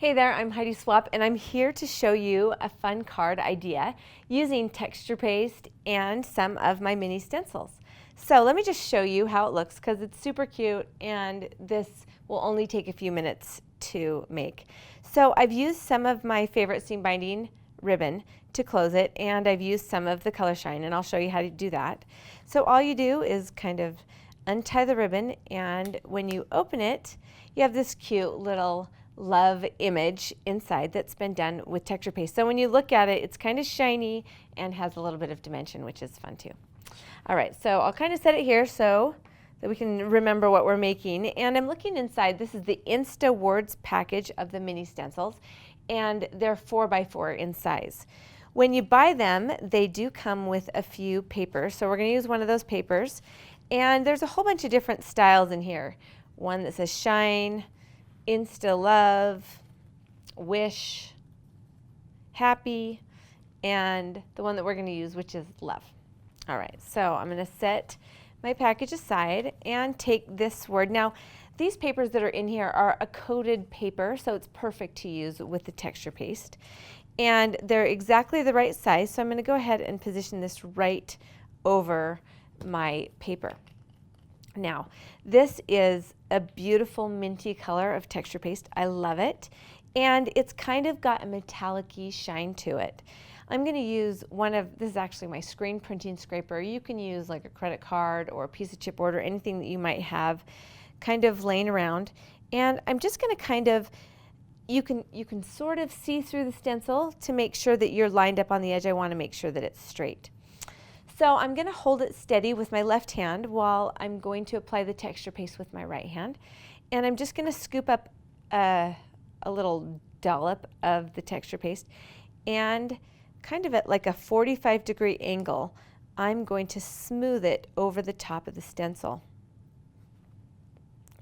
Hey there, I'm Heidi Swapp, and I'm here to show you a fun card idea using texture paste and some of my mini stencils. So let me just show you how it looks because it's super cute and this will only take a few minutes to make. So I've used some of my favorite seam binding ribbon to close it, and I've used some of the Color Shine, and I'll show you how to do that. So all you do is kind of untie the ribbon, and when you open it, you have this cute little love image inside that's been done with texture paste. So when you look at it, it's kind of shiny and has a little bit of dimension, which is fun too. All right, so I'll kind of set it here so that we can remember what we're making. And I'm looking inside. This is the Insta Words package of the mini stencils, and they're 4x4 in size. When you buy them, they do come with a few papers. So we're going to use one of those papers. And there's a whole bunch of different styles in here. One that says Shine, Insta Love, Wish, Happy, and the one that we're going to use, which is Love. All right, so I'm going to set my package aside and take this word. Now, these papers that are in here are a coated paper, so it's perfect to use with the texture paste. And they're exactly the right size, so I'm going to go ahead and position this right over my paper. Now, this is a beautiful minty color of texture paste. I love it. And it's kind of got a metallic-y shine to it. I'm going to use this is actually my screen printing scraper. You can use like a credit card or a piece of chipboard or anything that you might have kind of laying around. And I'm just going to kind of, you can sort of see through the stencil to make sure that you're lined up on the edge. I want to make sure that it's straight. So I'm going to hold it steady with my left hand while I'm going to apply the texture paste with my right hand. And I'm just going to scoop up a little dollop of the texture paste, and kind of at like a 45-degree angle, I'm going to smooth it over the top of the stencil.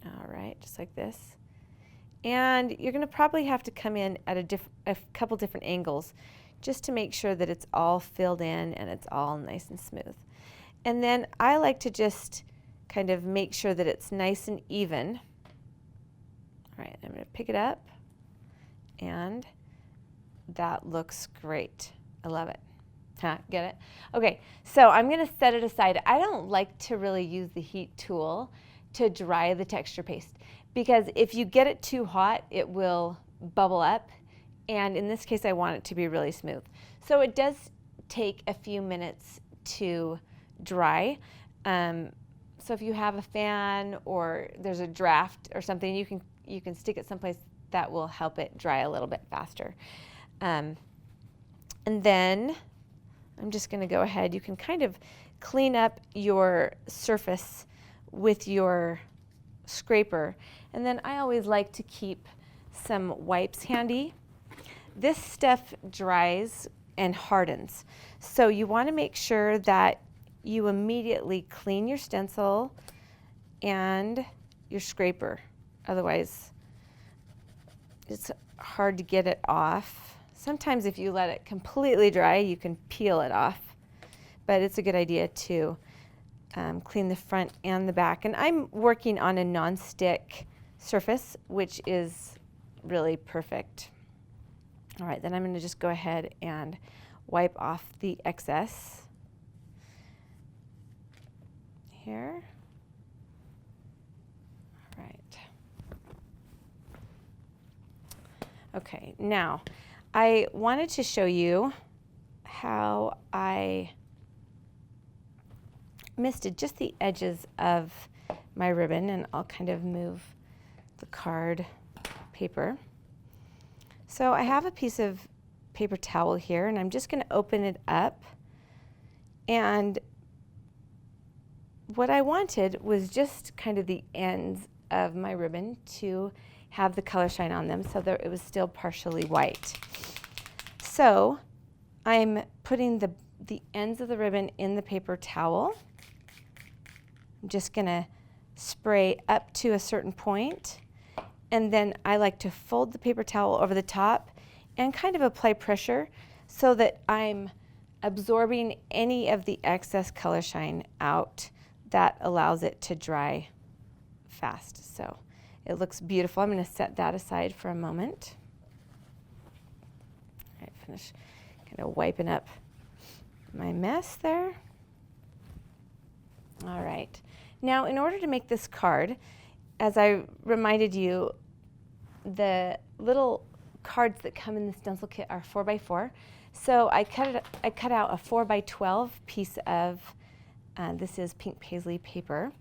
All right, just like this. And you're going to probably have to come in at a couple different angles just to make sure that it's all filled in and it's all nice and smooth. And then I like to just kind of make sure that it's nice and even. All right, I'm going to pick it up, and that looks great. I love it. Huh, get it? Okay, so I'm going to set it aside. I don't like to really use the heat tool to dry the texture paste, because if you get it too hot, it will bubble up. And in this case, I want it to be really smooth. So it does take a few minutes to dry. So if you have a fan or there's a draft or something, you can stick it someplace that will help it dry a little bit faster. And then I'm just going to go ahead. You can kind of clean up your surface with your scraper. And then I always like to keep some wipes handy. This stuff dries and hardens, so you want to make sure that you immediately clean your stencil and your scraper. Otherwise, it's hard to get it off. Sometimes if you let it completely dry, you can peel it off, but it's a good idea to clean the front and the back. And I'm working on a non-stick surface, which is really perfect. All right, then I'm going to just go ahead and wipe off the excess here. All right. Okay, now I wanted to show you how I misted just the edges of my ribbon, and I'll kind of move the card paper. So I have a piece of paper towel here, and I'm just going to open it up. And what I wanted was just kind of the ends of my ribbon to have the color shine on them so that it was still partially white. So I'm putting the ends of the ribbon in the paper towel. I'm just going to spray up to a certain point. And then I like to fold the paper towel over the top and kind of apply pressure so that I'm absorbing any of the excess color shine out. That allows it to dry fast. So it looks beautiful. I'm going to set that aside for a moment. finish kind of wiping up my mess there. All right. Now, in order to make this card, as I reminded you, the little cards that come in the stencil kit are 4x4. So I cut out a 4x12 piece of, this is pink paisley paper.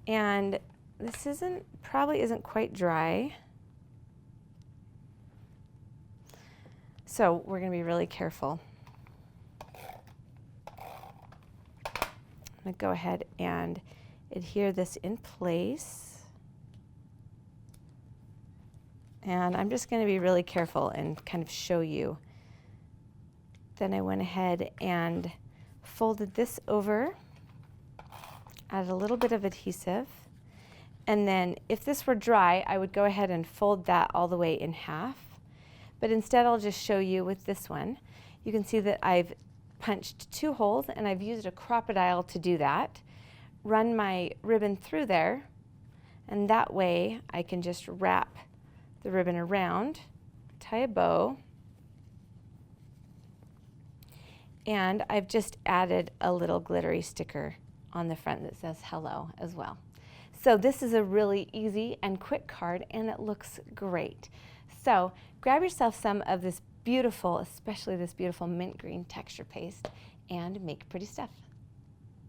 And this probably isn't quite dry. So we're going to be really careful. I'm going to go ahead and adhere this in place. And I'm just going to be really careful and kind of show you. Then I went ahead and folded this over, added a little bit of adhesive, and then if this were dry, I would go ahead and fold that all the way in half. But instead, I'll just show you with this one. You can see that I've punched 2 holes, and I've used a crocodile to do that. Run my ribbon through there, and that way I can just wrap the ribbon around, tie a bow, and I've just added a little glittery sticker on the front that says hello as well. So this is a really easy and quick card, and it looks great. So grab yourself some of this beautiful, especially this beautiful mint green texture paste, and make pretty stuff.